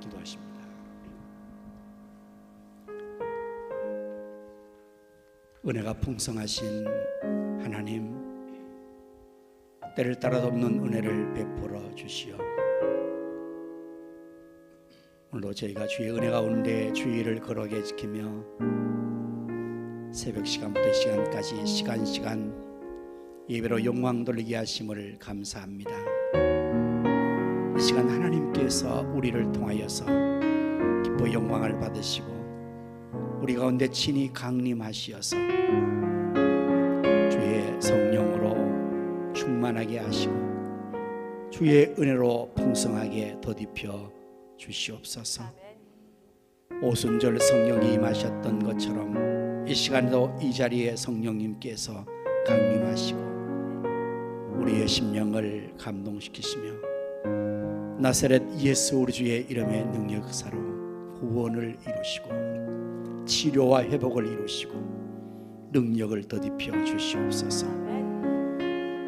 기도하십니다. 은혜가 풍성하신 하나님, 때를 따라 덮는 은혜를 베풀어 주시어 오늘도 저희가 주의 은혜 가운데 주의를 거룩하게 지키며 새벽 시간부터 시간까지 시간 예배로 영광 돌리게 하심을 감사합니다. 이 시간 하나님께서 우리를 통하여서 기뻐 영광을 받으시고 우리 가운데 친히 강림하시어서 주의 성령으로 충만하게 하시고 주의 은혜로 풍성하게 덧입혀 주시옵소서. 오순절 성령이 임하셨던 것처럼 이 시간도 이 자리에 성령님께서 강림하시고 우리의 심령을 감동시키시며 나사렛 예수 우리 주의 이름의 능력 역사로 구원을 이루시고 치료와 회복을 이루시고 능력을 덧입혀 주시옵소서.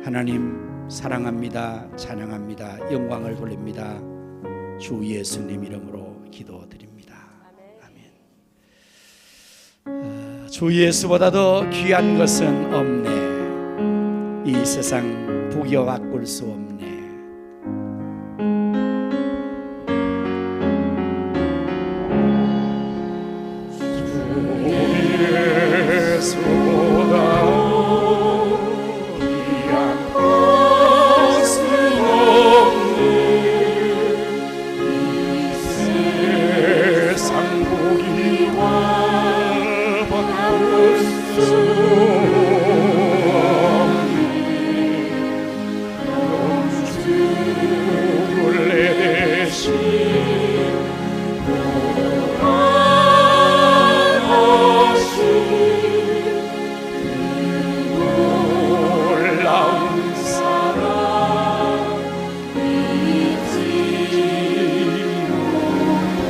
하나님 사랑합니다. 찬양합니다. 영광을 돌립니다. 주 예수님 이름으로 기도드립니다. 아멘. 주 예수보다 더 귀한 것은 없네. 이 세상 부귀와 바꿀 수 없네.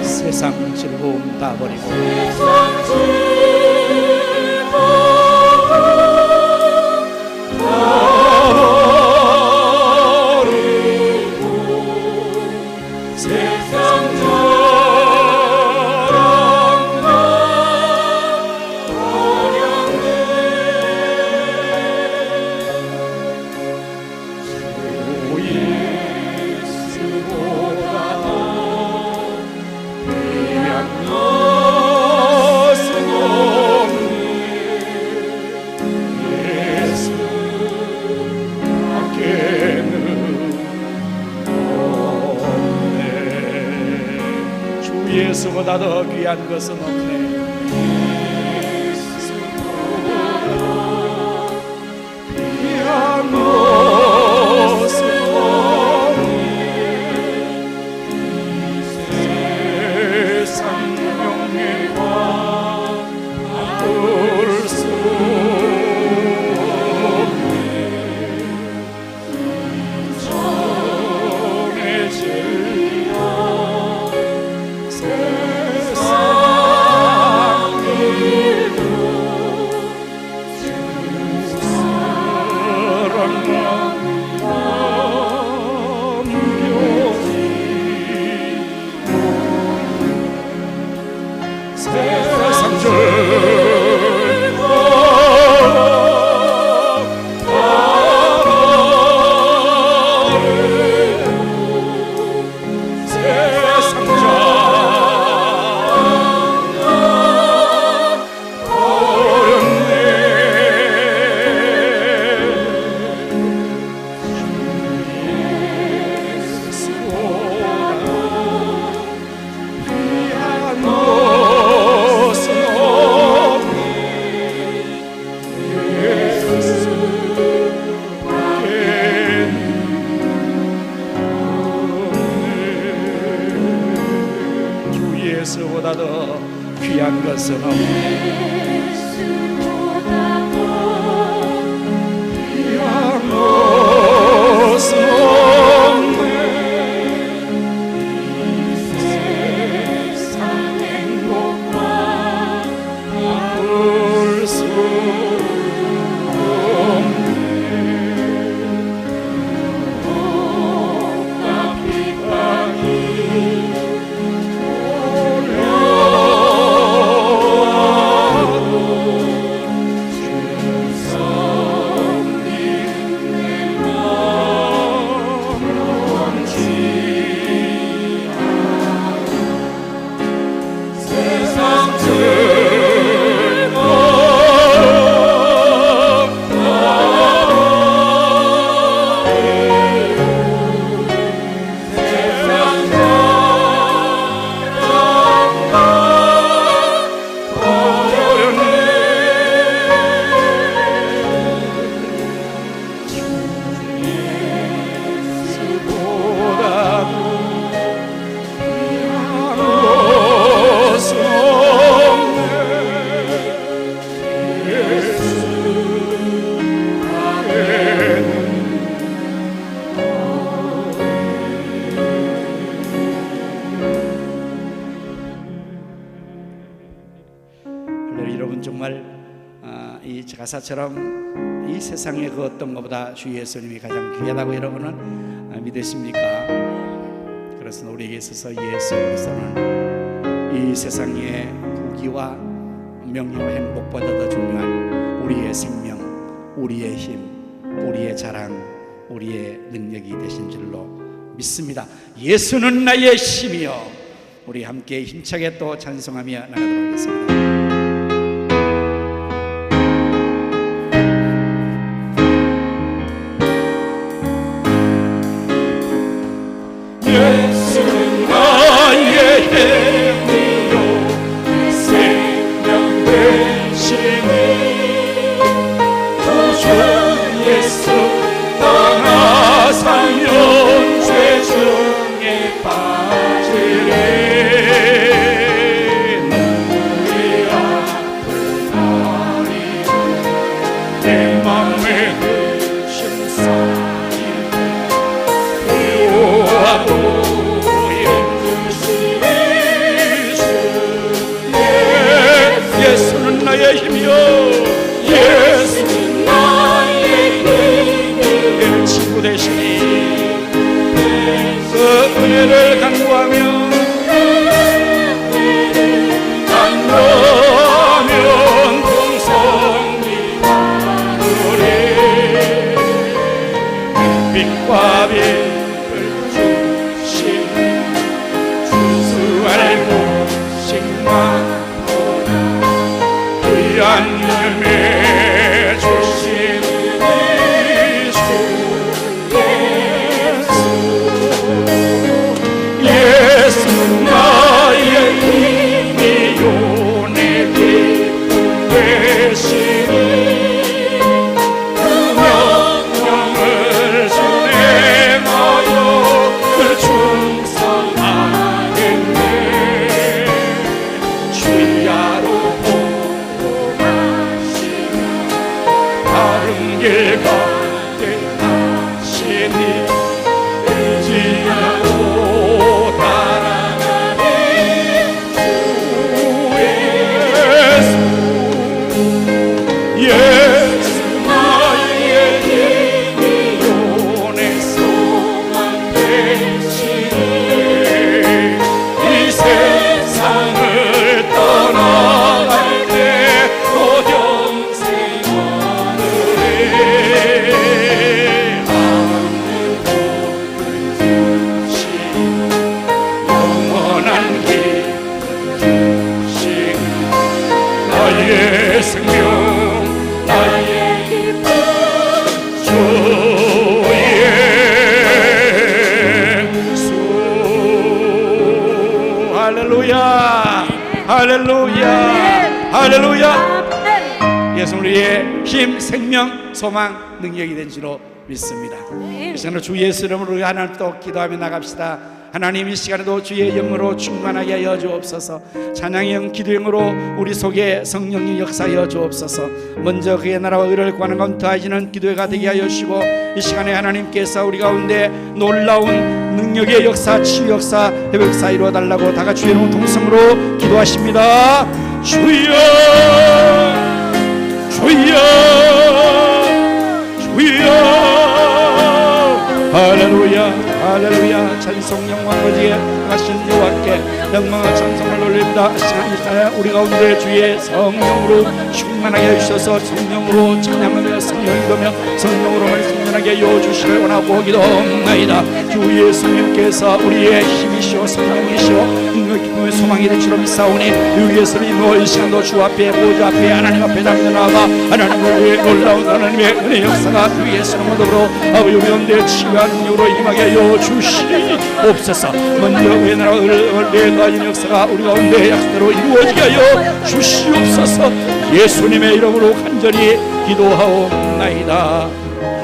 세상 즐거움 다 버리고 예수보다 더 귀한 것은 없네. 귀한 것은 없네. 세상 명예와 바꿀 수 없네. 정해질 예수보다 더 귀한 것은 없네. 귀한 것은 없네. 세상 행복과 바꿀 수 없네. 꽃과 비바이 여러분 정말 이 가사처럼 이 세상의 그 어떤 것보다 주 예수님이 가장 귀하다고 여러분은 믿으십니까? 그래서 우리에게 있어서 예수 그리스도는 이 세상의 부귀와 명예와 행복보다 더 중요한 우리의 생명, 우리의 힘, 우리의 자랑, 우리의 능력이 되신 줄로 믿습니다. 예수는 나의 힘이요. 우리 함께 힘차게 또 찬송하며 나가도록 하겠습니다. 예수는 나의 힘이요 생명 되시니 구주 예수 떠나 살면 죄 중에 빠지리 눈물이 아픈 날이 내 맘에 흐신 쌓인 비오하고 예수는 나의 힘이요 예수는 나의 힘이요 친구 되시니 그 은혜를 간구하며 풍성히 하늘에 빛과 빛을 주시는 주 알고 식만 귀한 열매 주시는 예수 예수는 나의 힘이요 내 기쁨 되시니 그 명령을 순행하여 충성하겠네 주야로 다른 길 가게 하시니 의지하고 따라가니 주 예수 나의 힘이요 내 소망 되시니 이 세상을 떠나갈 때 영생 영원한 기쁨 주신 나의 생명 나의 기쁨 주 예수 할렐루야 할렐루야 할렐루야. 예수 우리의 힘, 생명, 소망, 능력이 된 줄로 믿습니다. 이 시간에 주 예수 이름으로 우리 하나님 또 기도하며 나갑시다. 하나님 이 시간에도 주의 영으로 충만하게 하여 주옵소서. 찬양의 영, 기도의 영으로 우리 속에 성령의 역사하여 주옵소서. 먼저 그의 나라와 의를 구하는 가운데 더하시는 기도회가 되게 하여 주시고 이 시간에 하나님께서 우리 가운데 놀라운 능력의 역사, 치유 역사, 회복 역사 이루어달라고 다 같이 주의 동성으로 기도하십니다. 주여 주여 주여 할렐루야 할렐루야. 찬송 영광 아버지에 가신 여호와께 영광과 찬송을 올립니다. 시간 우리 가운데 주의 성령으로 충만하게 해주셔서 성령으로 찬양하며 성령을 믿으며 성령으로만 충만하게 해주시길 원하고 기도합니다. 주 예수님께서 우리의 힘이시오 성령이시오 능력 기쁨의 소망이 된 줄로 믿사오니 주 예수님 이 시간도 주 앞에 보좌 앞에 하나님 앞에 당겨 나아가 하나님을 위해 놀라운 하나님의 은혜 역사가 주 예수님으로 더불어 아버지 우리 가운데 치유한 능력으로 임하게 하여 주시옵소서. 먼저 그의 나라와 의를 가진 역사가 우리 가운데 약속대로 이루어지게 하여 주시옵소서. 예수님의 이름으로 간절히 기도하옵나이다.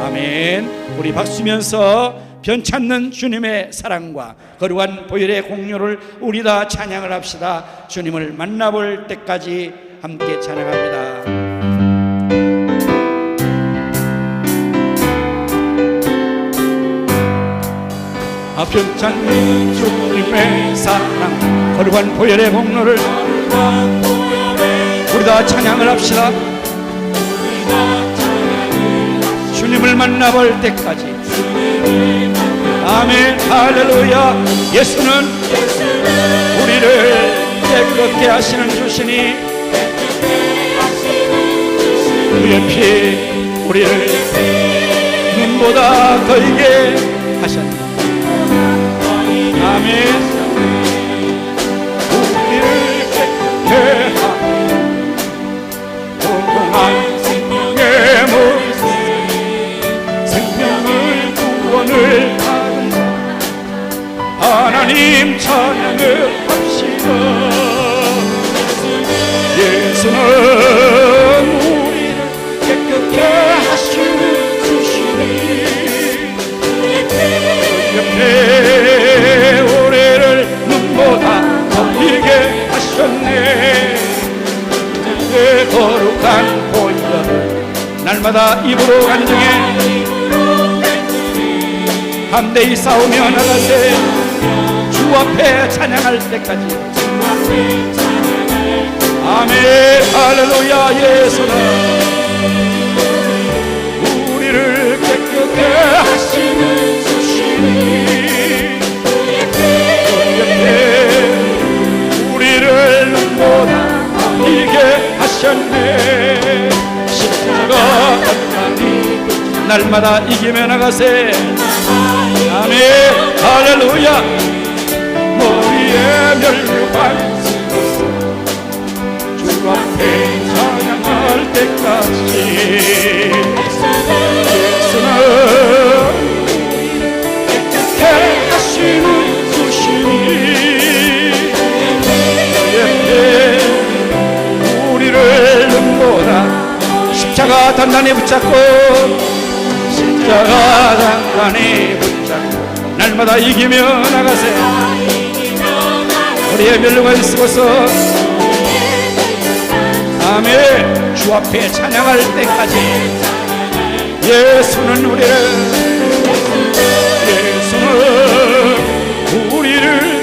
아멘. 우리 박수면서 변찮는 주님의 사랑과 거룩한 보혈의 공로를 우리 다 찬양을 합시다. 주님을 만나볼 때까지 함께 찬양합니다. 변찮는 주님의 사랑 거룩한 보혈의 공로를 우리 다 찬양을 합시다. 주님을 만나볼 때까지. 아멘. 할렐루야. 예수는 우리를 깨끗게 하시는 주시니 그의 피 우리를 눈보다 더이게 하셨네. 아멘. 우리를 깨끗게 하고 동동한 생명의 모습 생명을 구원을 받은 하나님 찬양을 합시다. 예수는 우리를 깨끗게 하시는 주시니 옆에 우리를 눈보다 덮이게 하셨네. 그 거룩한 보혈을 날마다 입으로 간증해 담대히 싸우며 나가세. 주 앞에 찬양할 때까지. 아멘. 할렐루야. 예수는 우리를 깨끗게 하시는 주시니 우리를 눈보다 이게 하셨네. 십자가 날마다 이기며 나가세. 아멘. 할렐루야. 머리에 멸류관 주 앞에 찬양할 때까지. 예수는 깨끗게 하시는 주시니 우리를 눈보다 십자가 단단히 붙잡고 십자가 단단히 붙잡고 날마다 이기며 나가세. 우리의 멸류관 쓰고서 아멘. 주 앞에 찬양할 때까지. 예수는 우리를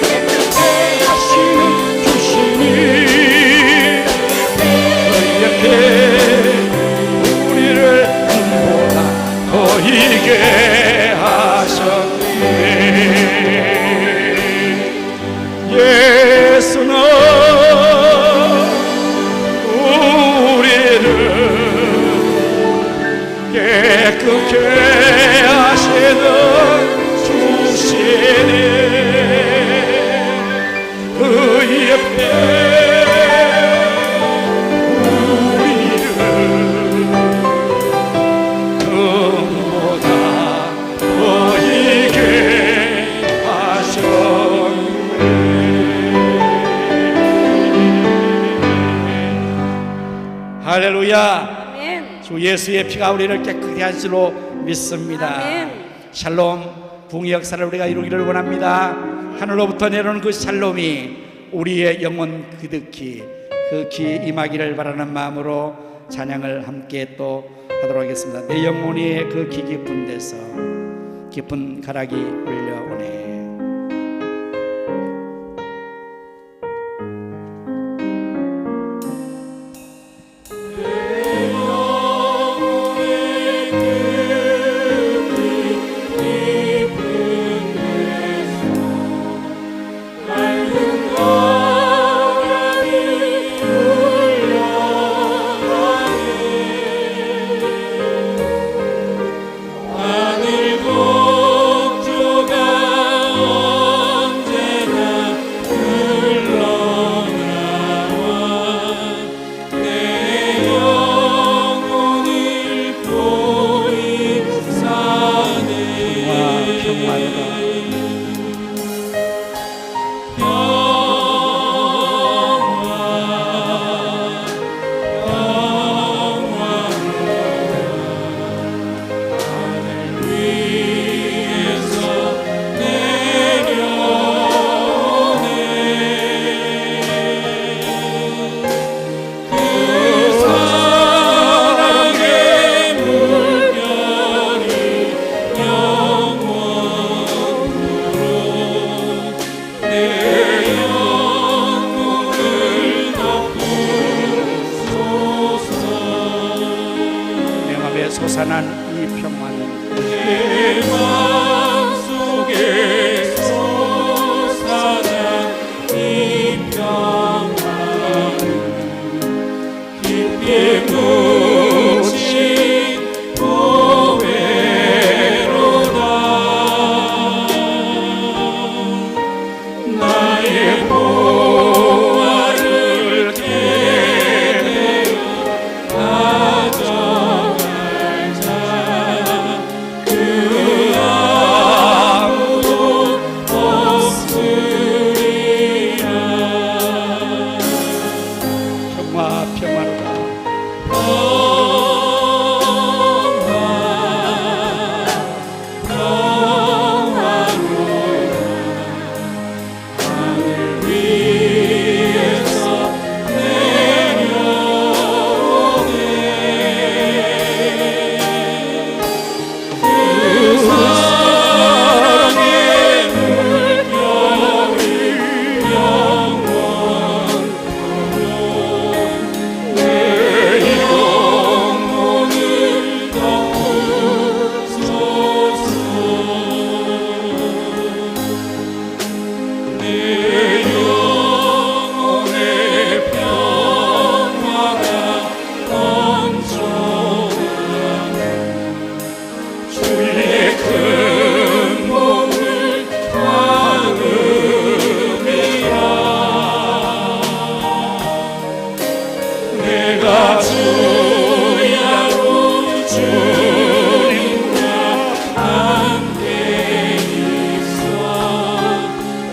깨끗게 하시는 주시니 이렇게 우리를 눈보다 더이게 하셨네. 예수는 우리를 깨끗게 하시는 주시니 그 옆에 우리를 눈보다 더이게 하셨네. 할렐루야. 주 예수의 피가 우리를 깨끗게 할 줄로 믿습니다. 아멘. 샬롬 부흥의 역사를 우리가 이루기를 원합니다. 하늘로부터 내려오는 그 샬롬이 우리의 영혼 그득히 임하기를 바라는 마음으로 찬양을 함께 또 하도록 하겠습니다. 내 영혼이 그 기 깊은 데서 깊은 가락이 울려오네. 하늘 복조가 솟아난 이 평화는 내 마음속에 솟아난 이 평화는 깊이 묻힌 보배로다. 나의 보화를 대대어 가져갈 자 그 아무도 없으리라. 평화 평화로다. 내가 주야로 주님과 함께 있어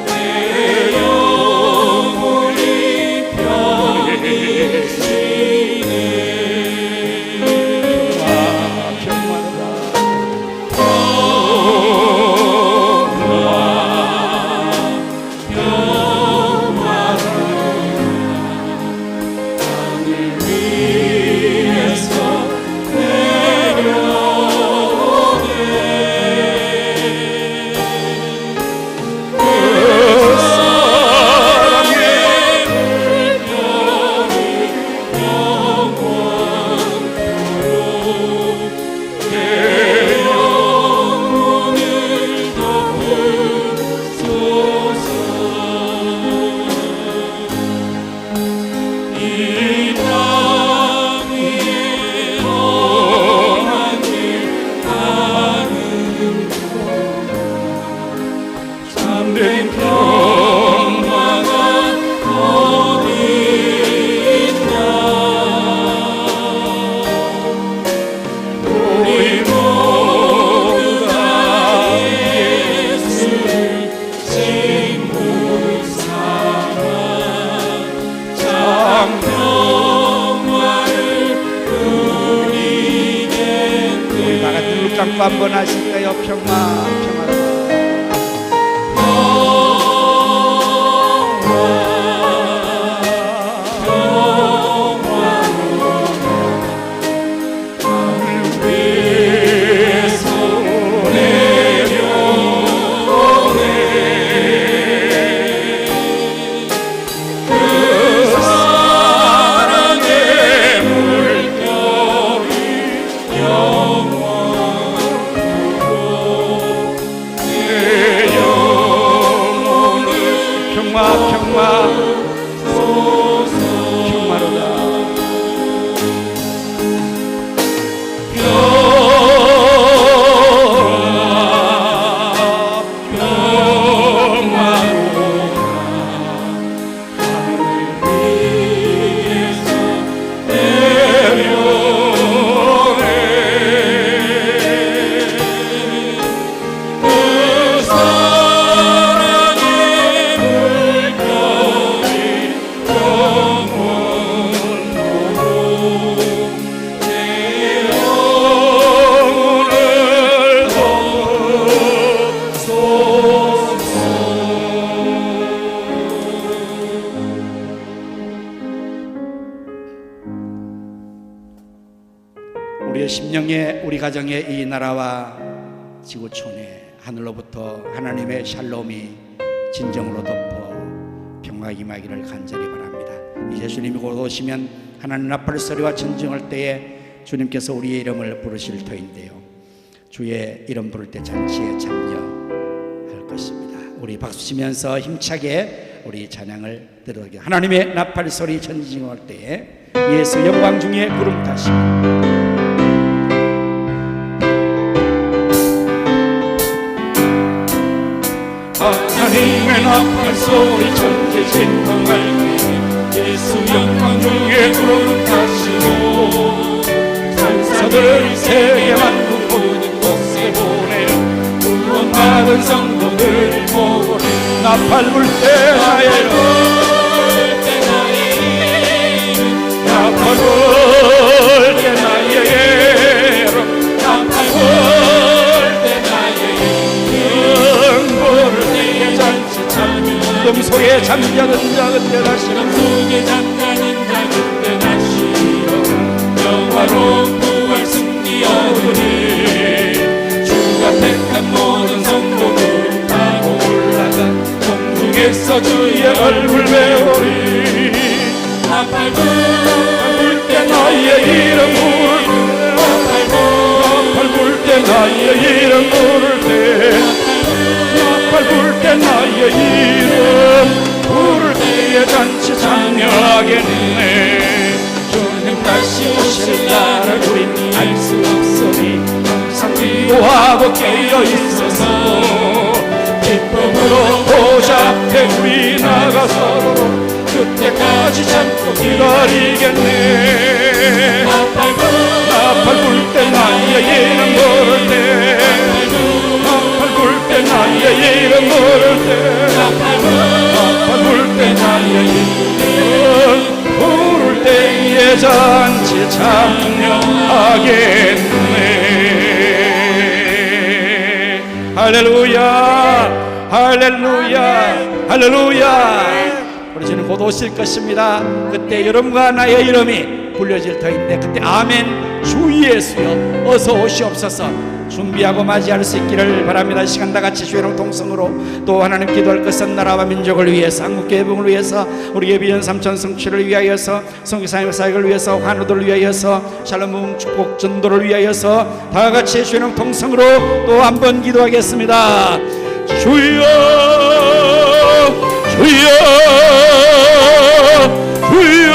내 영혼이 편히 쉬네. 평화로다. 이 땅 위에 험한 길 가는 참된 평화가 어디 있나. 우리 모두 다 예수를 친구 삼아 참 평화를 누리겠네. 우리 다 같이 눈 감고 한번 하실까요? 평화 평화로다. 우리의 심령에 우리 가정에 이 나라와 지구촌에 하늘로부터 하나님의 샬롬이 진정으로 덮어 평화가 임하기를 간절히 바랍니다. 이제 주님이 곧 오시면 하나님 나팔 소리와 진정할 때에 주님께서 우리의 이름을 부르실 터인데요, 주의 이름 부를 때 잔치에 참여할 것입니다. 우리 박수 치면서 힘차게 우리 찬양을 들어보게. 하나님의 나팔 소리 전진할 때에 예수 영광 중에 구름 타시고 하나님의 나팔 소리 천지 진동할 때 예수 영광 중에 구름 타시고 산사들이 세계 만국 모든 곳에 보내어 구원받은 성도들을 보내. 나팔 불 때 나의 이름, 나팔 불 때 나의 이름, 나팔 불 때 나의 이름, 부를 때에 잔치 참여. 어둠 속에 잠자는 자 그때 다시는 속에 잠자는 자 그때 다시는 영화로운 부활 승리 얻으리. 주가 택한 모든 성도들 타고 올라가 공중에서 주의 얼굴 배우리. 나팔 불 때 나의 이름 부를 나팔 불 때 나의 이름 부를 때 나팔 불 때 나의 이름 부를 때에 잔치 참여하겠네. 주님 다시 오실 날을 우린 알 수 없으니 항상 기도하고 깨어 있어서 기쁨으로 보좌 앞에 우리 나가서 그때까지 참고 기다리겠네. 나팔 불 때 나의 이름 부를 때 나팔 불 때 나의 이름 부를 때 나팔 불 때 나의 이름 부를 때에 잔치 참여하겠네. 할렐루야 할렐루야 할렐루야. 우리 주님 곧 오실 것입니다. 그때 여러분과 나의 이름이 불려질 터인데 그때 아멘 주 예수여 어서 오시옵소서 준비하고 맞이할 수 있기를 바랍니다. 이 시간 다 같이 주의 이름 통성으로 또 하나님 기도할 것은 나라와 민족을 위해서 한국교회 부흥을 위해서 우리 예비연 삼천 성취를 위하여서 성교사님 사역을 위해서 환우들을 위하여서 샬롬 부흥 축복 전도를 위하여서 다 같이 주의 이름 통성으로 또 한 번 기도하겠습니다. 주여 주여 주여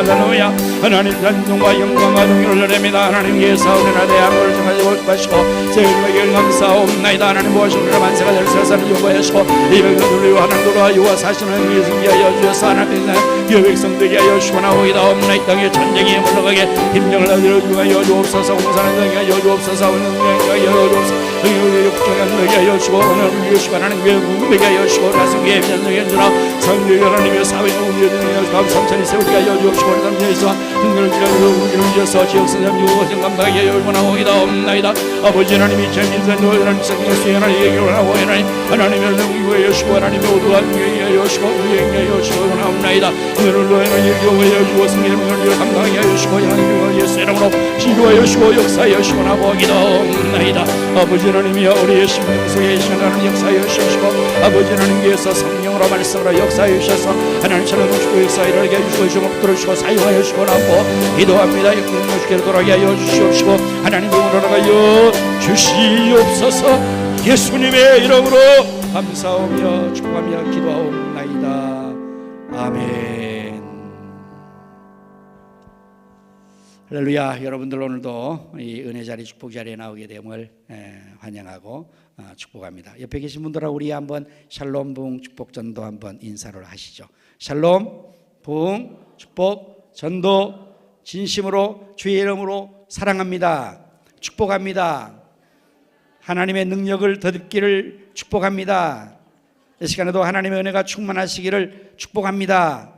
할렐루야. 하나님 찬송과 영광과 동료를 드립니다. 하나님께서 은혜나 대항을 좀 가지고 가시고 세계에게 감사옵나이다. 하나님 무엇이오나 만세가 될 세상을 요구하시고 이 백성들을 위하여 하나님 돌아와 사시는 예수님 위하여 주셔서 하나님 그 백성들에게 하여 시원하오이다옵나이. 땅에 전쟁이 물러가게 힘정을 하여 주옵소서. 공산을 하여 주옵소서. 운명하여 주옵소서. 역정한 너게 하여 주시고 오늘 주시고 하나님 외국에게 하여 주시고 나성계 변성에 주라 성령 하나님의 사회 운명을 다음 삼천이 세우게 하여 주옵시고 삼천에서 등을 지어서 지역선장 유호성 감당하게 하여 원하오이다옵나이다. 아버지 하나님이 전인선 하나님 성령 수행하는 얘기를 하고 하나님의 능력을 여시고 하나님의 오도한 능력을 여시고 의행을 여시고 원하옵나이다. 오늘을 너희는 얘기하여 주고 성령의 능력을 감당하게 하여 주시고 하나님의 예수 이름으로 기도하여 주시고 역사하여 주시고 나보기도옵나이다. 아버지 하나님이여 우리의 심령속에 하나님 역사하여 주시고 아버지 하나님께서 성령으로 말씀으로 역사하여 주셔서 하나님처럼 주시고 역사하여 주시고 주목들을 주시고 사용하여 주시고 나고 기도합니다. 역사하여 주시고 돌아가게 하여 주시옵시고 하나님 돌아가여 주시옵소서. 예수님의 이름으로 감사하며 축복하며 기도하옵나이다. 아멘. 할렐루야. 여러분들 오늘도 이 은혜 자리 축복 자리에 나오게 됨을 환영하고 축복합니다. 옆에 계신 분들하고 우리 한번 샬롬 부흥 축복 전도 한번 인사를 하시죠. 샬롬 부흥 축복 전도 진심으로 주의 이름으로 사랑합니다. 축복합니다. 하나님의 능력을 덧입기를 축복합니다. 이 시간에도 하나님의 은혜가 충만하시기를 축복합니다.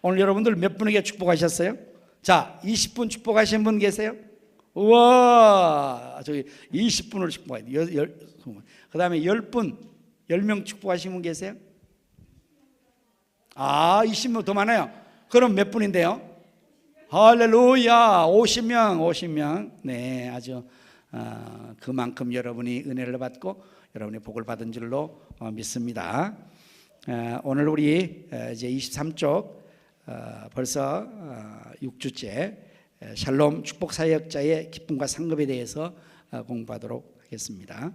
오늘 여러분들 몇 분에게 축복하셨어요? 자, 20분 축복하신 분 계세요? 우와, 저기 20분을 축복해요. 그 다음에 10분, 10명 축복하신 분 계세요? 아, 20명 더 많아요. 그럼 몇 분인데요? 할렐루야, 50명. 네, 아주 그만큼 여러분이 은혜를 받고 여러분이 복을 받은 줄로 믿습니다. 오늘 우리 이제 23쪽 벌써 6주째 샬롬 축복사역자의 기쁨과 상급에 대해서 공부하도록 하겠습니다.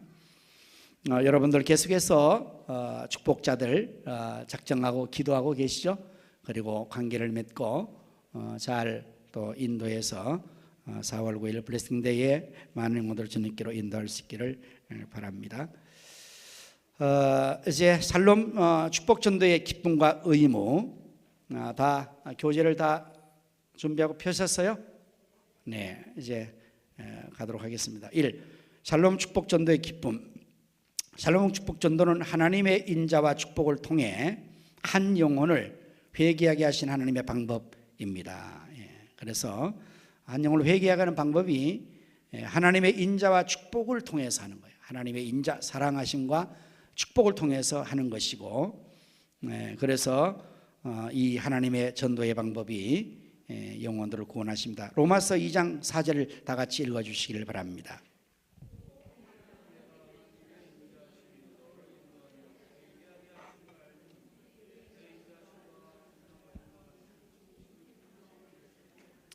여러분들 계속해서 축복자들 작정하고 기도하고 계시죠? 그리고 관계를 맺고 잘 또 인도해서 4월 9일 블레싱데이에 많은 영혼들을 주님께로 인도할 수 있기를 바랍니다. 이제 샬롬 축복전도의 기쁨과 의무 다 교재를 다 준비하고 펴셨어요? 네, 이제 가도록 하겠습니다. 1. 샬롬 축복전도의 기쁨. 샬롬 축복전도는 하나님의 인자와 축복을 통해 한 영혼을 회개하게 하신 하나님의 방법입니다. 그래서 한 영혼을 회개하게 하는 방법이 하나님의 인자와 축복을 통해서 하는 거예요. 하나님의 인자, 사랑하심과 축복을 통해서 하는 것이고, 그래서 이 하나님의 전도의 방법이 영혼들을 구원하십니다. 로마서 2장 4절을 다 같이 읽어주시기를 바랍니다.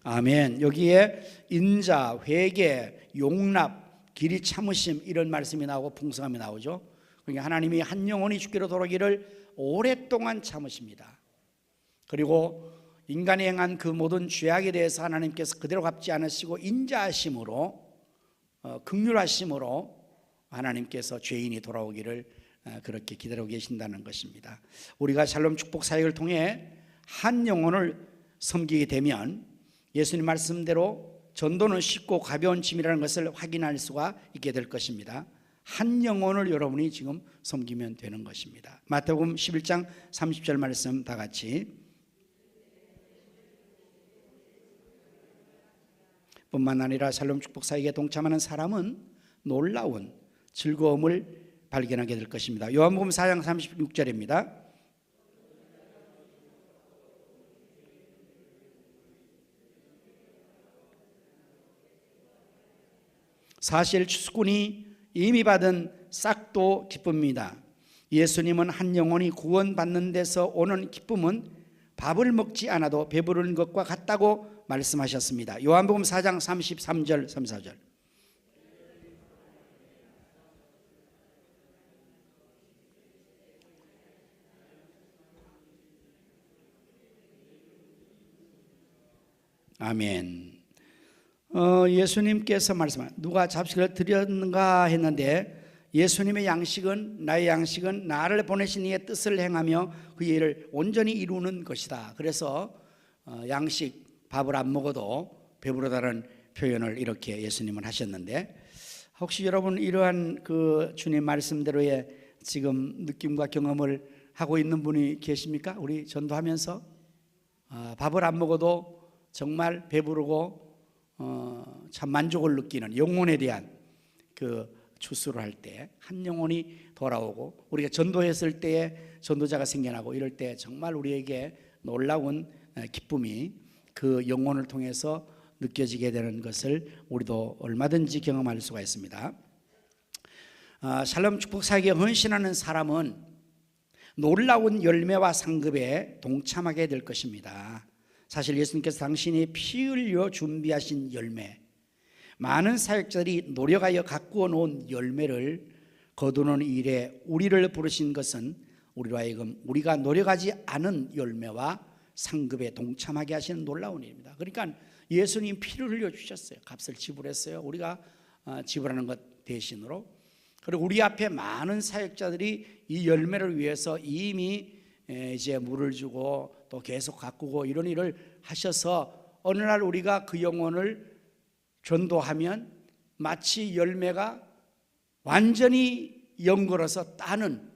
아멘. 여기에 인자, 회개, 용납, 길이 참으심 이런 말씀이 나오고 풍성함이 나오죠. 그러니까 하나님이 한 영혼이 죽기로 돌아오기를 오랫동안 참으십니다. 그리고 인간이 행한 그 모든 죄악에 대해서 하나님께서 그대로 갚지 않으시고 인자하심으로 긍휼하심으로 하나님께서 죄인이 돌아오기를 그렇게 기다리고 계신다는 것입니다. 우리가 샬롬 축복 사역을 통해 한 영혼을 섬기게 되면 예수님 말씀대로 전도는 쉽고 가벼운 짐이라는 것을 확인할 수가 있게 될 것입니다. 한 영혼을 여러분이 지금 섬기면 되는 것입니다. 마태복음 11장 30절 말씀 다 같이. 뿐만 아니라 샬롬 축복 사역에 동참하는 사람은 놀라운 즐거움을 발견하게 될 것입니다. 요한복음 4장 36절입니다. 사실 추수꾼이 이미 받은 싹도 기쁩니다. 예수님은 한 영혼이 구원받는 데서 오는 기쁨은 밥을 먹지 않아도 배부르는 것과 같다고 말씀하셨습니다. 요한복음 4장 33절 34절. 아멘. 예수님께서 말씀하신 누가 잡식을 드렸는가 했는데 예수님의 양식은 나의 양식은 나를 보내신 이의 뜻을 행하며 그 일을 온전히 이루는 것이다. 그래서 양식 밥을 안 먹어도 배부르다는 표현을 이렇게 예수님은 하셨는데 혹시 여러분 이러한 그 주님 말씀대로의 지금 느낌과 경험을 하고 있는 분이 계십니까? 우리 전도하면서 밥을 안 먹어도 정말 배부르고 참 만족을 느끼는 영혼에 대한 그 추수를 할 때 한 영혼이 돌아오고 우리가 전도했을 때에 전도자가 생겨나고 이럴 때 정말 우리에게 놀라운 기쁨이 그 영혼을 통해서 느껴지게 되는 것을 우리도 얼마든지 경험할 수가 있습니다. 샬롬 축복 사역에 헌신하는 사람은 놀라운 열매와 상급에 동참하게 될 것입니다. 사실 예수님께서 당신이 피 흘려 준비하신 열매, 많은 사역자들이 노력하여 가꾸어 놓은 열매를 거두는 일에 우리를 부르신 것은 우리로 하여금 우리가 노력하지 않은 열매와 상급에 동참하게 하시는 놀라운 일입니다. 그러니까 예수님 피를 흘려 주셨어요. 값을 지불했어요. 우리가 지불하는 것 대신으로. 그리고 우리 앞에 많은 사역자들이 이 열매를 위해서 이미 이제 물을 주고 또 계속 가꾸고 이런 일을 하셔서 어느 날 우리가 그 영혼을 전도하면 마치 열매가 완전히 연걸어서 따는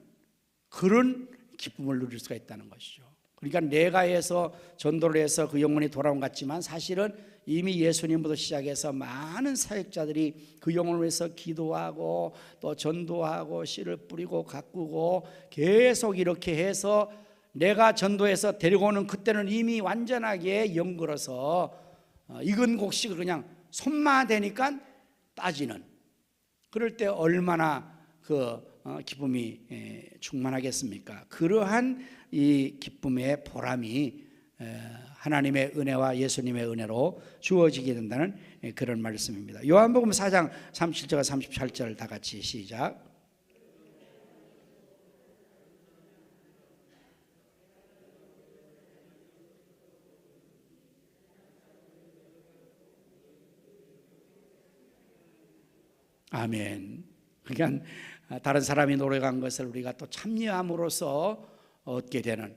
그런 기쁨을 누릴 수가 있다는 것이죠. 그러니까 내가 해서 전도를 해서 그 영혼이 돌아온 것 같지만 사실은 이미 예수님부터 시작해서 많은 사역자들이 그 영혼을 위해서 기도하고 또 전도하고 씨를 뿌리고 가꾸고 계속 이렇게 해서 내가 전도해서 데리고 오는 그때는 이미 완전하게 연걸어서 익은 곡식을 그냥 손만 대니까 따지는, 그럴 때 얼마나 기쁨이 충만하겠습니까? 그러한 이 기쁨의 보람이 하나님의 은혜와 예수님의 은혜로 주어지게 된다는 그런 말씀입니다. 요한복음 4장 37절과 38절 다 같이 시작. 아멘. 그러니까 다른 사람이 노력한 것을 우리가 또 참여함으로써 얻게 되는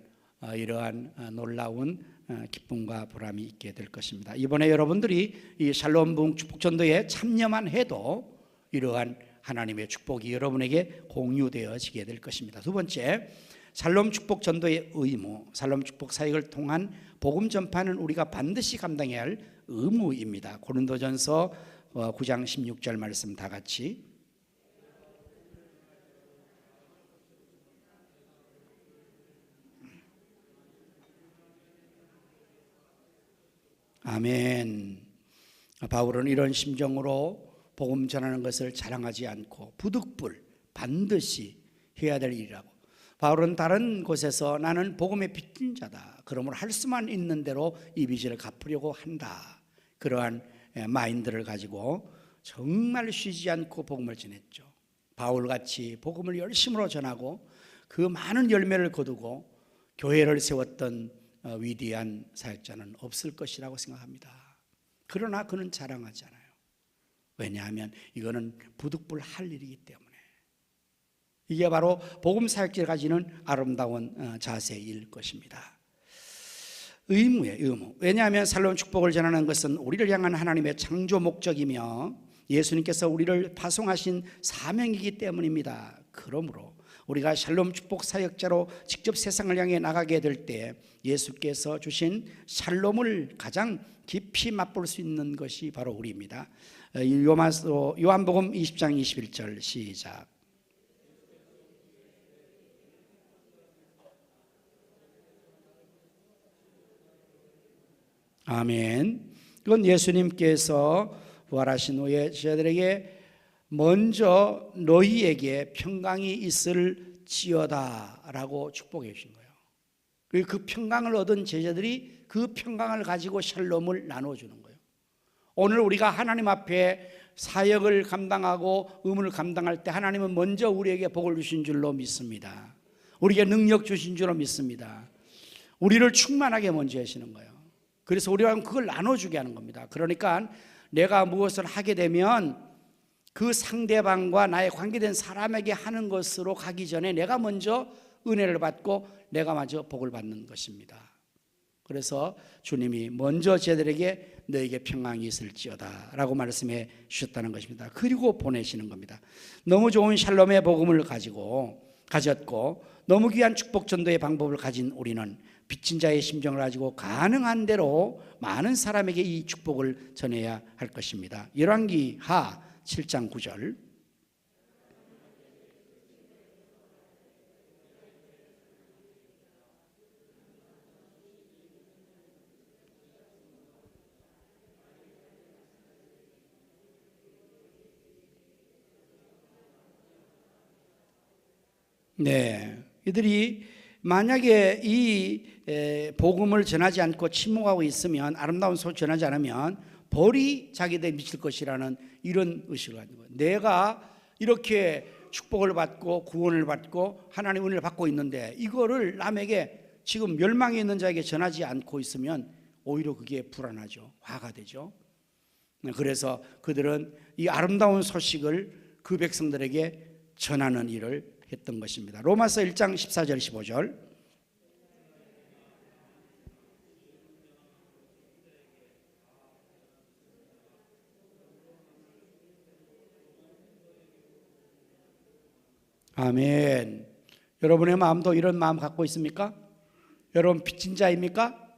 이러한 놀라운 기쁨과 보람이 있게 될 것입니다. 이번에 여러분들이 이 샬롬 부흥 축복전도에 참여만 해도 이러한 하나님의 축복이 여러분에게 공유되어지게 될 것입니다. 두 번째, 샬롬 축복전도의 의무, 샬롬 축복 사역을 통한 복음 전파는 우리가 반드시 감당해야 할 의무입니다. 고린도전서 9장 16절 말씀 다 같이. 아멘. 바울은 이런 심정으로 복음 전하는 것을 자랑하지 않고 부득불 반드시 해야 될 일이라고. 바울은 다른 곳에서 나는 복음의 빚진 자다, 그러므로 할 수만 있는 대로 이 빚을 갚으려고 한다, 그러한 마인드를 가지고 정말 쉬지 않고 복음을 전했죠. 바울같이 복음을 열심으로 전하고 그 많은 열매를 거두고 교회를 세웠던 위대한 사역자는 없을 것이라고 생각합니다. 그러나 그는 자랑하지 않아요. 왜냐하면 이거는 부득불 할 일이기 때문에. 이게 바로 복음 사역자가 가지는 아름다운 자세일 것입니다. 의무예요, 의무. 왜냐하면 샬롬 축복을 전하는 것은 우리를 향한 하나님의 창조 목적이며 예수님께서 우리를 파송하신 사명이기 때문입니다. 그러므로 우리가 샬롬 축복 사역자로 직접 세상을 향해 나가게 될 때 예수께서 주신 샬롬을 가장 깊이 맛볼 수 있는 것이 바로 우리입니다. 요한복음 20장 21절 시작. 아멘. 이건 예수님께서 부활하신 후에 제자들에게 먼저 너희에게 평강이 있을지어다 라고 축복해 주신 거예요. 그리고 그 평강을 얻은 제자들이 그 평강을 가지고 샬롬을 나눠주는 거예요. 오늘 우리가 하나님 앞에 사역을 감당하고 의무를 감당할 때 하나님은 먼저 우리에게 복을 주신 줄로 믿습니다. 우리에게 능력 주신 줄로 믿습니다. 우리를 충만하게 먼저 하시는 거예요. 그래서 우리가 그걸 나눠주게 하는 겁니다. 그러니까 내가 무엇을 하게 되면 그 상대방과 나의 관계된 사람에게 하는 것으로 가기 전에 내가 먼저 은혜를 받고 내가 먼저 복을 받는 것입니다. 그래서 주님이 먼저 저들에게 너에게 평강이 있을지어다 라고 말씀해 주셨다는 것입니다. 그리고 보내시는 겁니다. 너무 좋은 샬롬의 복음을 가졌고 너무 귀한 축복 전도의 방법을 가진 우리는 빚진 자의 심정을 가지고 가능한 대로 많은 사람에게 이 축복을 전해야 할 것입니다. 열왕기하 7장 9절. 네, 이들이 만약에 이 복음을 전하지 않고 침묵하고 있으면, 아름다운 소식을 전하지 않으면 벌이 자기들에 미칠 것이라는 이런 의식을 가진 거예요. 내가 이렇게 축복을 받고 구원을 받고 하나님의 은혜를 받고 있는데 이거를 남에게 지금 멸망에 있는 자에게 전하지 않고 있으면 오히려 그게 불안하죠. 화가 되죠. 그래서 그들은 이 아름다운 소식을 그 백성들에게 전하는 일을 했던 것입니다. 로마서 1장 14절 15절. 아멘. 여러분의 마음도 이런 마음 갖고 있습니까? 여러분 빚진 자입니까?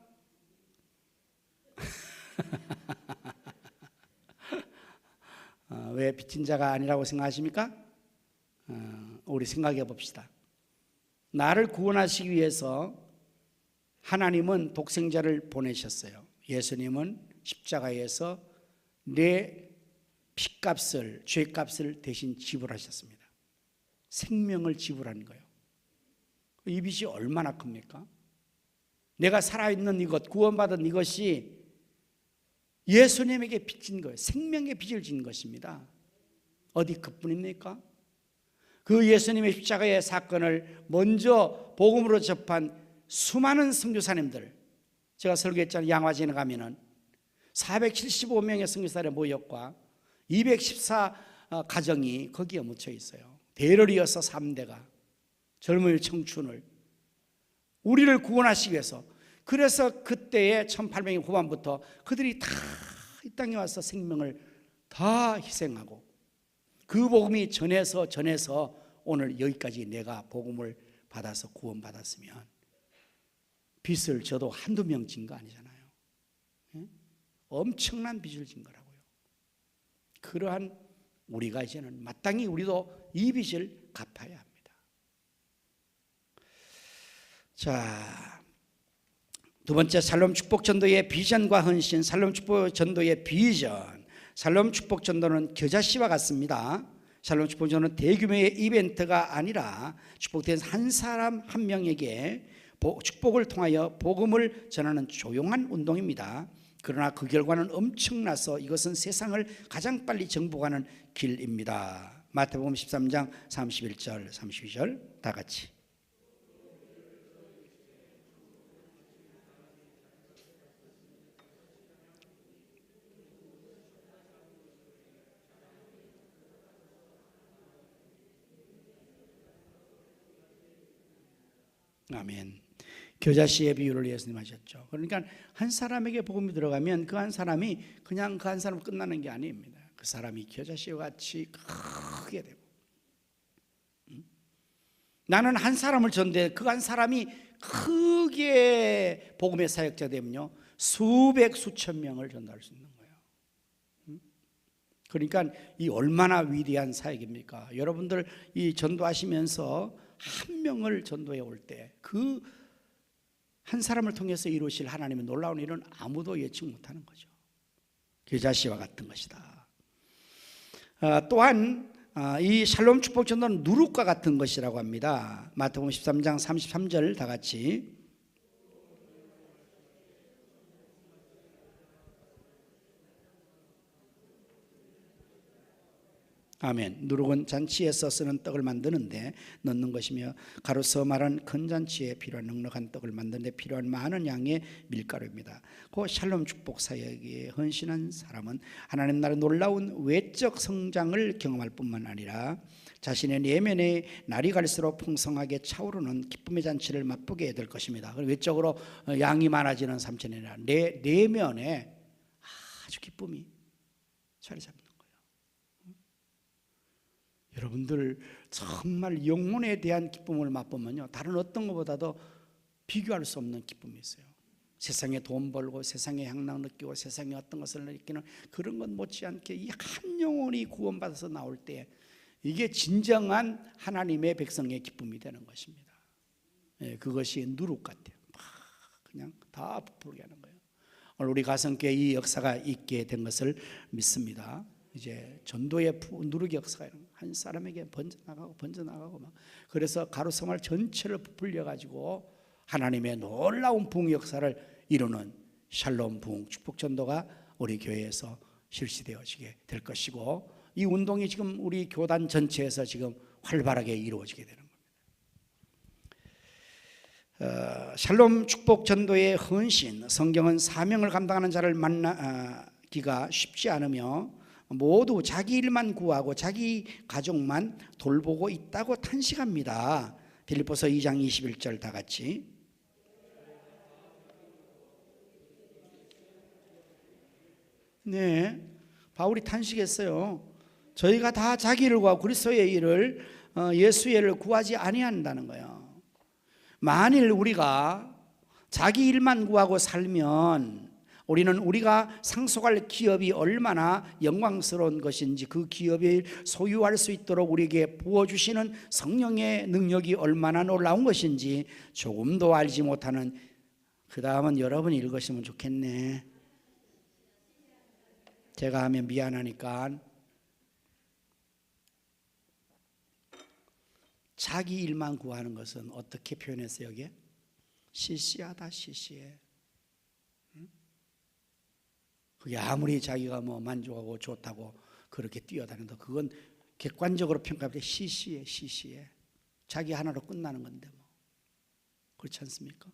왜 빚진 자가 아니라고 생각하십니까? 우리 생각해 봅시다. 나를 구원하시기 위해서 하나님은 독생자를 보내셨어요. 예수님은 십자가에서 내 핏값을, 죄값을 대신 지불하셨습니다. 생명을 지불하는 거예요. 이 빚이 얼마나 큽니까? 내가 살아있는 이것, 구원받은 이것이 예수님에게 빚진 거예요. 생명의 빚을 진 것입니다. 어디 그뿐입니까? 그 예수님의 십자가의 사건을 먼저 복음으로 접한 수많은 선교사님들, 제가 설교했잖아요. 양화진에 가면은 475명의 선교사들이 모였고 214 가정이 거기에 묻혀 있어요. 대를 이어서 3대가 젊은 청춘을 우리를 구원하시기 위해서, 그래서 그때의 1800년 후반부터 그들이 다 이 땅에 와서 생명을 다 희생하고 그 복음이 전해서 오늘 여기까지 내가 복음을 받아서 구원받았으면 빚을 저도 한두 명 진 거 아니잖아요. 엄청난 빚을 진 거라고요. 그러한 우리가 이제는 마땅히 우리도 이 빚을 갚아야 합니다. 자, 두 번째, 샬롬 축복 전도의 비전과 헌신. 샬롬 축복 전도의 비전. 샬롬 축복 전도는 겨자씨와 같습니다. 샬롬 축복 전도는 대규모의 이벤트가 아니라 축복된 한 사람 한 명에게 축복을 통하여 복음을 전하는 조용한 운동입니다. 그러나 그 결과는 엄청나서 이것은 세상을 가장 빨리 정복하는 길입니다. 마태복음 13장 31절 32절 다 같이. 아멘. 겨자씨의 비유를 예수님 하셨죠. 그러니까 한 사람에게 복음이 들어가면 그 한 사람이 그냥 그 한 사람 끝나는 게 아닙니다. 그 사람이 겨자씨와 같이 크게 되고, 나는 한 사람을 전도해 그 한 사람이 크게 복음의 사역자 되면요 수백 수천 명을 전도할 수 있는 거예요. 그러니까 이 얼마나 위대한 사역입니까? 여러분들 이 전도하시면서 한 명을 전도해 올 때 그 한 사람을 통해서 이루실 하나님의 놀라운 일은 아무도 예측 못하는 거죠. 겨자씨와 같은 것이다. 또한 이 샬롬 축복 전도는 누룩과 같은 것이라고 합니다. 마태복음 13장 33절 다 같이. 아멘. 누룩은 잔치에서 쓰는 떡을 만드는데 넣는 것이며 가로서 말한 큰 잔치에 필요한 넉넉한 떡을 만드는 데 필요한 많은 양의 밀가루입니다. 그 샬롬 축복 사역에 헌신한 사람은 하나님 나라의 놀라운 외적 성장을 경험할 뿐만 아니라 자신의 내면의 날이 갈수록 풍성하게 차오르는 기쁨의 잔치를 맛보게 될 것입니다. 외적으로 양이 많아지는 삼천이 아니라 내 내면에 아주 기쁨이 자리 잡는 거예요. 여러분들 정말 영혼에 대한 기쁨을 맛보면요 다른 어떤 것보다도 비교할 수 없는 기쁨이 있어요. 세상에 돈 벌고 세상에 향락 느끼고 세상에 어떤 것을 느끼는 그런 것 못지않게 이 한 영혼이 구원받아서 나올 때 이게 진정한 하나님의 백성의 기쁨이 되는 것입니다. 그것이 누룩 같아요. 그냥 다 부풀게 하는 거예요. 오늘 우리 가성교회 이 역사가 있게 된 것을 믿습니다. 이제 전도의 누룩의 역사가 한 사람에게 번져나가고 막 그래서 가로성을 전체를 부풀려 가지고 하나님의 놀라운 부흥 역사를 이루는 샬롬 부흥 축복 전도가 우리 교회에서 실시되어지게 될 것이고, 이 운동이 지금 우리 교단 전체에서 지금 활발하게 이루어지게 되는 겁니다. 샬롬 축복 전도의 헌신. 성경은 사명을 감당하는 자를 만나기가 쉽지 않으며 모두 자기 일만 구하고 자기 가족만 돌보고 있다고 탄식합니다. 빌립보서 2장 21절 다 같이. 네, 바울이 탄식했어요. 저희가 다 자기 일을 구하고 그리스도의 일을 예수의 일을 구하지 아니한다는 거예요. 만일 우리가 자기 일만 구하고 살면 우리는 우리가 상속할 기업이 얼마나 영광스러운 것인지, 그 기업을 소유할 수 있도록 우리에게 부어주시는 성령의 능력이 얼마나 놀라운 것인지 조금도 알지 못하는, 그 다음은 여러분이 읽으시면 좋겠네. 제가 하면 미안하니까. 자기 일만 구하는 것은 어떻게 표현했어요? 여기에 시시하다, 시시해. 그게 아무리 자기가 뭐 만족하고 좋다고 그렇게 뛰어다녀도 그건 객관적으로 평가할 때 시시해, 시시해. 자기 하나로 끝나는 건데 뭐. 그렇지 않습니까?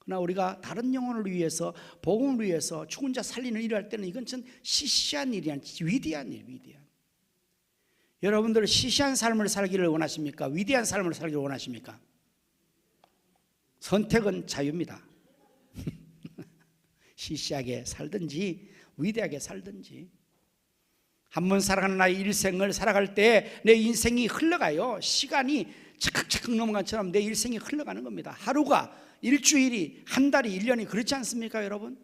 그러나 우리가 다른 영혼을 위해서, 복음을 위해서 죽은 자 살리는 일을 할 때는 이건 전 시시한 일이 아니라 위대한 일, 위대한. 여러분들 시시한 삶을 살기를 원하십니까? 위대한 삶을 살기를 원하십니까? 선택은 자유입니다. 시시하게 살든지 위대하게 살든지. 한번 살아가는 나의 일생을 살아갈 때 내 인생이 흘러가요. 시간이 차컥차컥 넘어간 것처럼 내 일생이 흘러가는 겁니다. 하루가, 일주일이, 한 달이, 1년이 그렇지 않습니까 여러분?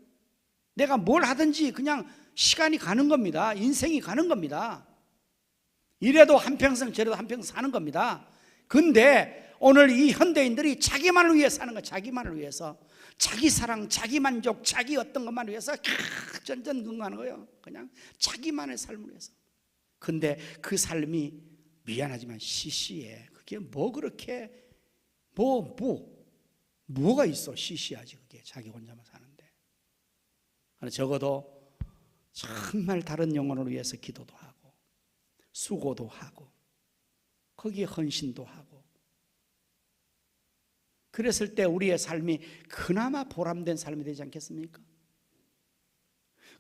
내가 뭘 하든지 그냥 시간이 가는 겁니다. 인생이 가는 겁니다. 이래도 한평생 저래도 한평생 사는 겁니다. 근데 오늘 이 현대인들이 자기만을 위해 사는 거예요. 자기만을 위해서. 자기 사랑, 자기 만족, 자기 어떤 것만을 위해서 전전긍긍하는 거예요. 그냥 자기만의 삶을 위해서. 근데 그 삶이 미안하지만 시시해. 그게 뭐 그렇게 뭐가 있어. 시시하지 그게. 자기 혼자만 사는데. 적어도 정말 다른 영혼을 위해서 기도도 하고 수고도 하고 거기에 헌신도 하고 그랬을 때 우리의 삶이 그나마 보람된 삶이 되지 않겠습니까?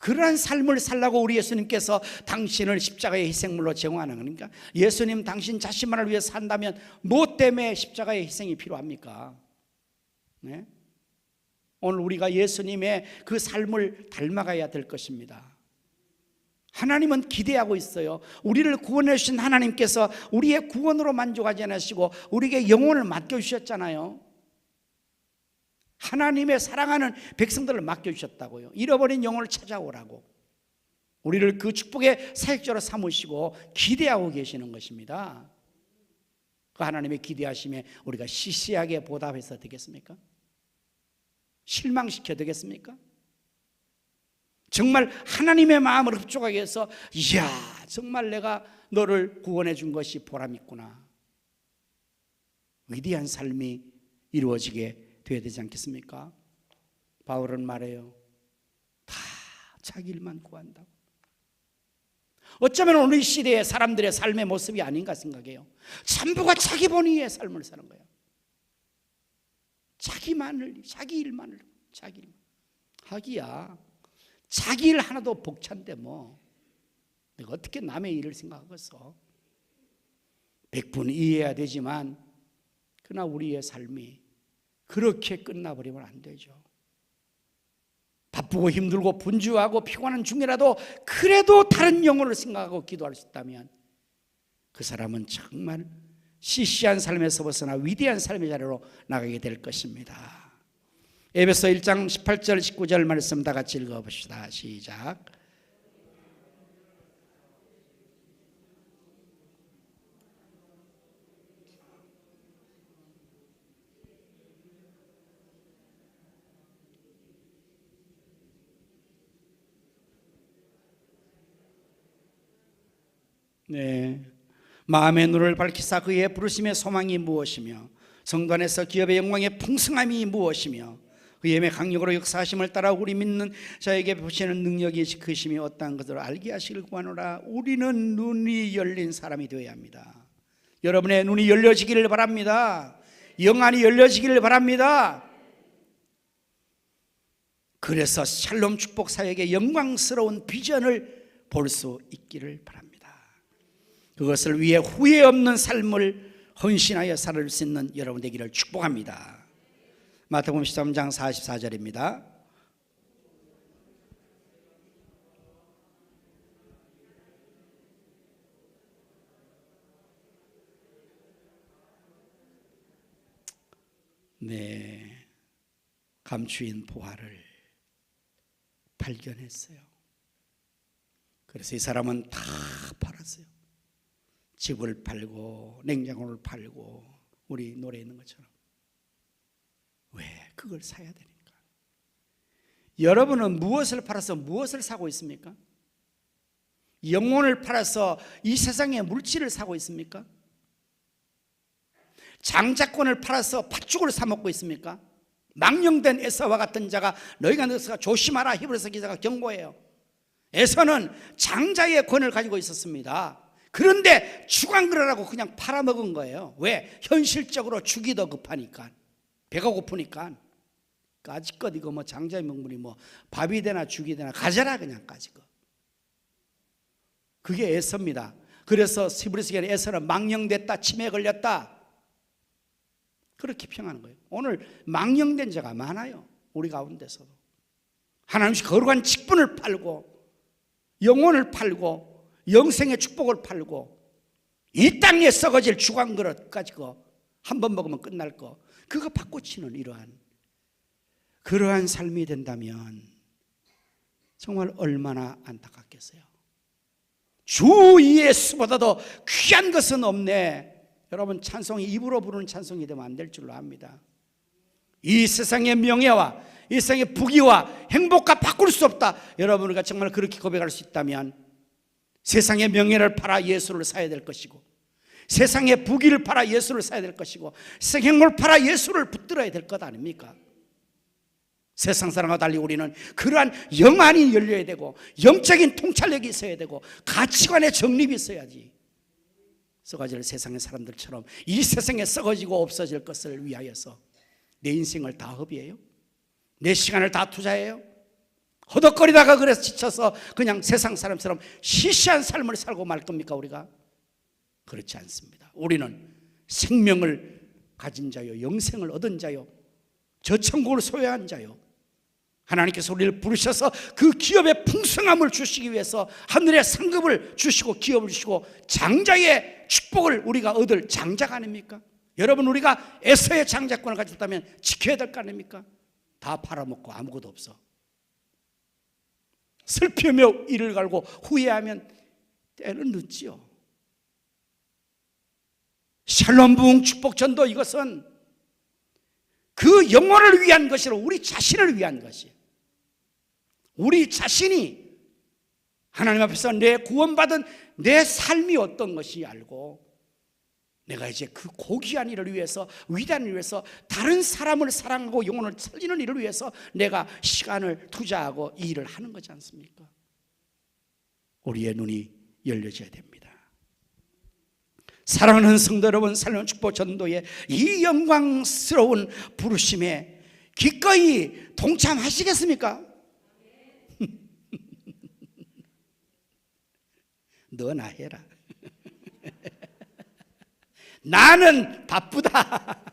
그러한 삶을 살라고 우리 예수님께서 당신을 십자가의 희생물로 제공하는 거니까. 예수님 당신 자신만을 위해 산다면 뭐 때문에 십자가의 희생이 필요합니까? 네? 오늘 우리가 예수님의 그 삶을 닮아가야 될 것입니다. 하나님은 기대하고 있어요. 우리를 구원해 주신 하나님께서 우리의 구원으로 만족하지 않으시고 우리에게 영혼을 맡겨주셨잖아요. 하나님의 사랑하는 백성들을 맡겨주셨다고요. 잃어버린 영혼을 찾아오라고. 우리를 그 축복의 사역자로 삼으시고 기대하고 계시는 것입니다. 그 하나님의 기대하심에 우리가 시시하게 보답해서 되겠습니까? 실망시켜 되겠습니까? 정말 하나님의 마음을 흡족하게 해서 이야 정말 내가 너를 구원해 준 것이 보람있구나. 위대한 삶이 이루어지게 되어야 되지 않겠습니까? 바울은 말해요. 다 자기 일만 구한다고. 어쩌면 오늘 시대의 사람들의 삶의 모습이 아닌가 생각해요. 전부가 자기 본위의 삶을 사는 거예요. 자기만을, 자기 일만을, 자기 일만. 하기야 자기 일 하나도 벅찬데 뭐 내가 어떻게 남의 일을 생각하겠어. 100분 이해해야 되지만 그러나 우리의 삶이 그렇게 끝나버리면 안 되죠. 바쁘고 힘들고 분주하고 피곤한 중이라도 그래도 다른 영혼을 생각하고 기도할 수 있다면 그 사람은 정말 시시한 삶에서 벗어나 위대한 삶의 자리로 나가게 될 것입니다. 에베소 1장 18절 19절 말씀 다 같이 읽어봅시다. 시작. 네, 마음의 눈을 밝히사 그의 부르심의 소망이 무엇이며 성도 안에서 기업의 영광의 풍성함이 무엇이며 그의 힘의 강력으로 역사하심을 따라 우리 믿는 자에게 보시는 능력이 크심이 어떠한 것을 알게 하시길 구하노라. 우리는 눈이 열린 사람이 되어야 합니다. 여러분의 눈이 열려지기를 바랍니다. 영안이 열려지기를 바랍니다. 그래서 샬롬 축복 사역의 영광스러운 비전을 볼 수 있기를 바랍니다. 그것을 위해 후회 없는 삶을 헌신하여 살아갈 수 있는 여러분 되기를 축복합니다. 마태복음 13장 44절입니다. 네, 감추인 보화를 발견했어요. 그래서 이 사람은 다 팔았어요. 집을 팔고 냉장고를 팔고 우리 노래에 있는 것처럼. 왜 그걸 사야 되니까? 여러분은 무엇을 팔아서 무엇을 사고 있습니까? 영혼을 팔아서 이 세상의 물질을 사고 있습니까? 장자권을 팔아서 팥죽을 사 먹고 있습니까? 망령된 에사와 같은 자가 너희가 너희가 조심하라. 히브리서 기자가 경고해요. 에서는 장자의 권을 가지고 있었습니다. 그런데 주광그러라고 그냥 팔아먹은 거예요. 왜? 현실적으로 죽이 더 급하니까, 배가 고프니까. 까짓것 이거 뭐 장자의 명분이 뭐 밥이 되나 죽이 되나 가져라 그냥 까짓것. 그게 에서입니다. 그래서 히브리서 기자는 에서는 망령됐다, 치매에 걸렸다, 그렇게 평하는 거예요. 오늘 망령된 자가 많아요. 우리 가운데서도. 하나님의 거룩한 직분을 팔고 영혼을 팔고 영생의 축복을 팔고 이 땅에 썩어질 주광 그릇까지 한 번 먹으면 끝날 거, 그거 바꿔치는 그러한 삶이 된다면 정말 얼마나 안타깝겠어요. 주 예수보다도 귀한 것은 없네. 여러분, 찬송이 입으로 부르는 찬송이 되면 안 될 줄로 압니다. 이 세상의 명예와 이 세상의 부귀와 행복과 바꿀 수 없다. 여러분, 우리가 정말 그렇게 고백할 수 있다면 세상의 명예를 팔아 예수를 사야 될 것이고, 세상의 부귀를 팔아 예수를 사야 될 것이고, 세상의 행복을 팔아 예수를 붙들어야 될 것 아닙니까? 세상 사람과 달리 우리는 그러한 영안이 열려야 되고 영적인 통찰력이 있어야 되고 가치관의 정립이 있어야지. 썩어질 세상의 사람들처럼 이 세상에 썩어지고 없어질 것을 위하여서 내 인생을 다 허비해요? 내 시간을 다 투자해요? 허덕거리다가 그래서 지쳐서 그냥 세상 사람처럼 시시한 삶을 살고 말 겁니까 우리가? 그렇지 않습니다. 우리는 생명을 가진 자요, 영생을 얻은 자요, 저 천국을 소유한 자요. 하나님께서 우리를 부르셔서 그 기업의 풍성함을 주시기 위해서 하늘의 상급을 주시고 기업을 주시고 장자의 축복을 우리가 얻을 장자가 아닙니까? 여러분, 우리가 에서의 장자권을 가졌다면 지켜야 될 거 아닙니까? 다 팔아먹고 아무것도 없어. 슬피며 이를 갈고 후회하면 때는 늦지요. 샬롬 부흥 축복 전도, 이것은 그 영혼을 위한 것이라, 우리 자신을 위한 것이에요. 우리 자신이 하나님 앞에서 내 구원받은 내 삶이 어떤 것이 알고, 내가 이제 그 고귀한 일을 위해서, 위대한 일을 위해서, 다른 사람을 사랑하고 영혼을 살리는 일을 위해서 내가 시간을 투자하고 이 일을 하는 거지 않습니까? 우리의 눈이 열려져야 됩니다. 사랑하는 성도 여러분, 살려는 축복 전도의 이 영광스러운 부르심에 기꺼이 동참하시겠습니까? 너나 해라. 나는 바쁘다.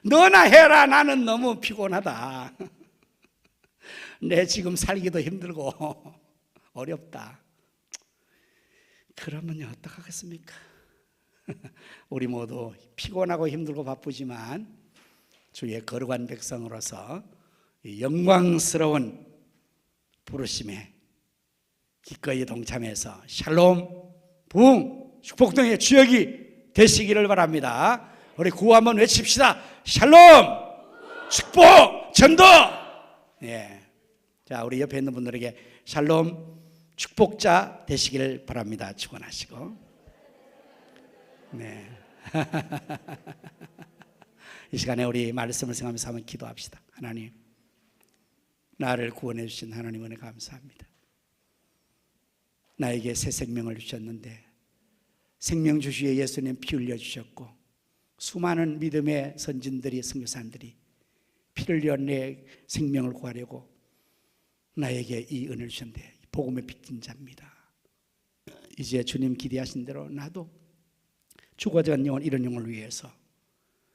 너나 해라. 나는 너무 피곤하다. 내 지금 살기도 힘들고 어렵다. 그러면 어떡하겠습니까? 우리 모두 피곤하고 힘들고 바쁘지만 주의 거룩한 백성으로서 영광스러운 부르심에 기꺼이 동참해서 샬롬 부흥 축복등의 주역이 되시기를 바랍니다. 우리 구호 한번 외칩시다. 샬롬 축복 전도. 예. 자, 우리 옆에 있는 분들에게 샬롬 축복자 되시기를 바랍니다. 축원하시고. 네. 이 시간에 우리 말씀을 생각하면서 한번 기도합시다. 하나님, 나를 구원해 주신 하나님 은혜 감사합니다. 나에게 새 생명을 주셨는데 생명 주시에 예수님 피 흘려 주셨고, 수많은 믿음의 선진들이, 선교사님들이 피를 흘려 내 생명을 구하려고 나에게 이 은혜를 주셨는데 복음에 빚진 자입니다. 이제 주님 기대하신 대로 나도 죽어간 영혼, 이런 영혼을 위해서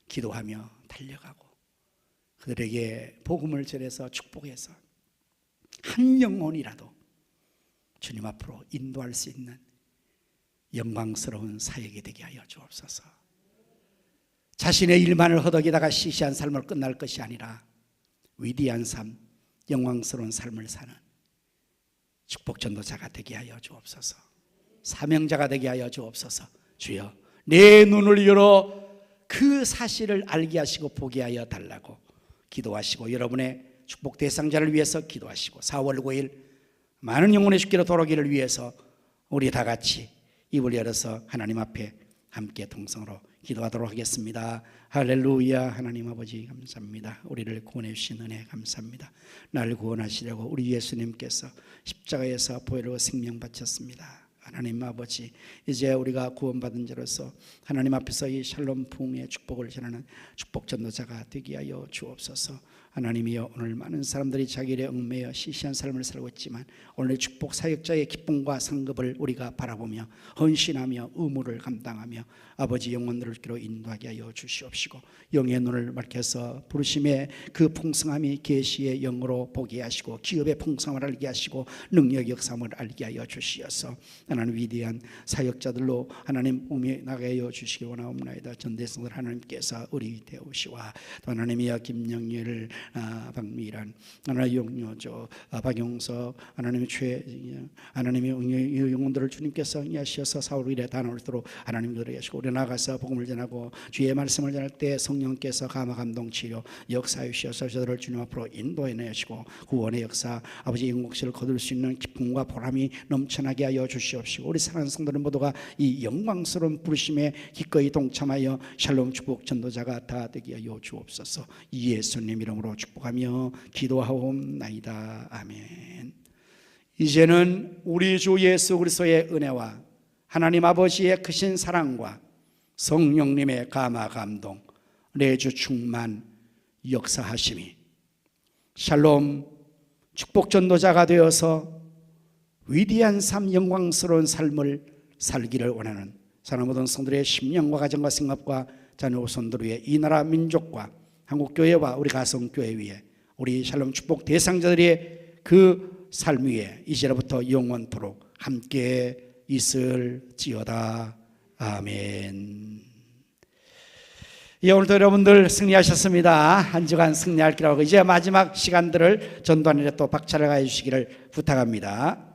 기도하며 달려가고 그들에게 복음을 전해서 축복해서 한 영혼이라도 주님 앞으로 인도할 수 있는 영광스러운 사역이 되게 하여 주옵소서. 자신의 일만을 허덕이다가 시시한 삶을 끝날 것이 아니라 위대한 삶, 영광스러운 삶을 사는 축복 전도자가 되게 하여 주옵소서. 사명자가 되게 하여 주옵소서. 주여, 내 눈을 열어 그 사실을 알게 하시고 보게 하여 달라고 기도하시고, 여러분의 축복 대상자를 위해서 기도하시고, 4월 9일 많은 영혼의 죽기로 돌아오기를 위해서 우리 다 같이 입을 열어서 하나님 앞에 함께 동성으로 기도하도록 하겠습니다. 할렐루야. 하나님 아버지 감사합니다. 우리를 구원해 주신 은혜 감사합니다. 나를 구원하시려고 우리 예수님께서 십자가에서 보혈로 생명 바쳤습니다. 하나님 아버지, 이제 우리가 구원받은 자로서 하나님 앞에서 이 샬롬 부흥의 축복을 전하는 축복 전도자가 되게 하여 주옵소서. 하나님이여, 오늘 많은 사람들이 자기 일에 얽매여 시시한 삶을 살고 있지만 오늘 축복 사역자의 기쁨과 상급을 우리가 바라보며 헌신하며 의무를 감당하며 아버지 영혼들을 길로 인도하게 하여 주시옵시고, 영의 눈을 밝혀서 부르심의 그 풍성함이 계시의 영으로 보게 하시고 기업의 풍성함을 알게 하시고 능력 역사함을 알게 하여 주시어서 하나님 위대한 사역자들로 하나님 몸에 나가게 하여 주시기 원하옵나이다. 전대성들 하나님께서 우리 대우시와 또 하나님이여 김영일을 박미란 하나님 용료조 박용석 하나님의 하나님의 영혼들을 주님께서 응하시어서 사울 일에 다나올도록 하나님들에게 하시고, 우리 나가서 복음을 전하고 주의 말씀을 전할 때 성령께서 감화 감동 치료 역사해 주셔서 저들을 주님 앞으로 인도해 내시고 구원의 역사 아버지 영광을 거둘 수 있는 기쁨과 보람이 넘쳐나게 하여 주시옵시고, 우리 사랑하는 성도들 모두가 이 영광스러운 부르심에 기꺼이 동참하여 샬롬 축복 전도자가 다 되게 하여 주옵소서. 예수님 이름으로 축복하며 기도하옵나이다. 아멘. 이제는 우리 주 예수 그리스도의 은혜와 하나님 아버지의 크신 사랑과 성령님의 감화 감동 내주 충만 역사하심이 샬롬 축복 전도자가 되어서 위대한 삶 영광스러운 삶을 살기를 원하는 사랑 모든 성도들의 심령과 가정과 생각과 자녀 후손들 위해 이 나라 민족과 한국교회와 우리 가성교회 위에 우리 샬롬 축복 대상자들의 그 삶 위에 이제로부터 영원토록 함께 있을지어다. 아멘. 예, 오늘도 여러분들 승리하셨습니다. 한 주간 승리할 기라고 이제 마지막 시간들을 전도하는 일에 또 박차를 가해 주시기를 부탁합니다.